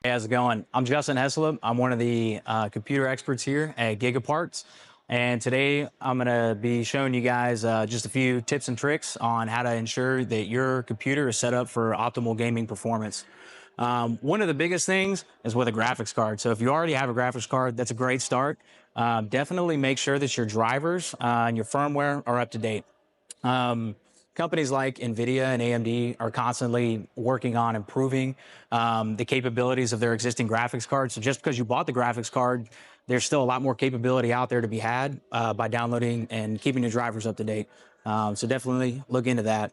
Hey, how's it going? I'm Justin Heslop. I'm one of the computer experts here at GigaParts. And today I'm going to be showing you guys just a few tips and tricks on how to ensure that your computer is set up for optimal gaming performance. One of the biggest things is with a graphics card. So if you already have a graphics card, that's a great start. Definitely make sure that your drivers and your firmware are up to date. Companies like NVIDIA and AMD are constantly working on improving the capabilities of their existing graphics cards. So just because you bought the graphics card, there's still a lot more capability out there to be had by downloading and keeping your drivers up to date. So definitely look into that.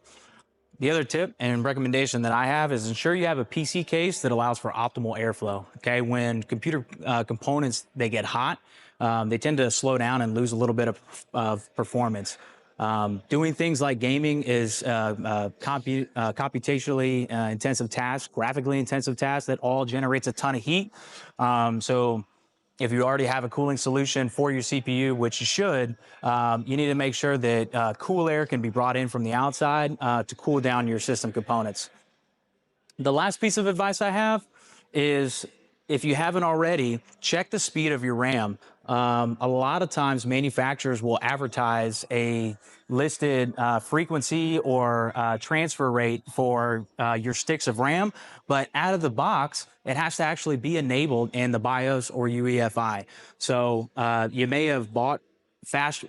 The other tip and recommendation that I have is ensure you have a PC case that allows for optimal airflow. Okay, when computer components, they get hot, they tend to slow down and lose a little bit of performance. Doing things like gaming is computationally intensive tasks, graphically intensive tasks that all generates a ton of heat. So if you already have a cooling solution for your CPU, which you should, you need to make sure that cool air can be brought in from the outside to cool down your system components. The last piece of advice I have is, if you haven't already, check the speed of your RAM. A lot of times manufacturers will advertise a listed frequency or transfer rate for your sticks of RAM, but out of the box, it has to actually be enabled in the BIOS or UEFI. So you may have bought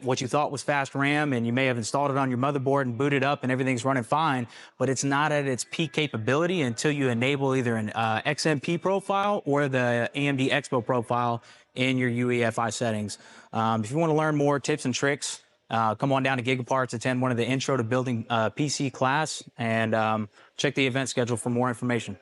what you thought was fast RAM, and you may have installed it on your motherboard and booted up and everything's running fine, but it's not at its peak capability until you enable either an XMP profile or the AMD Expo profile in your UEFI settings. If you want to learn more tips and tricks, come on down to GigaParts, attend one of the Intro to Building PC class, and check the event schedule for more information.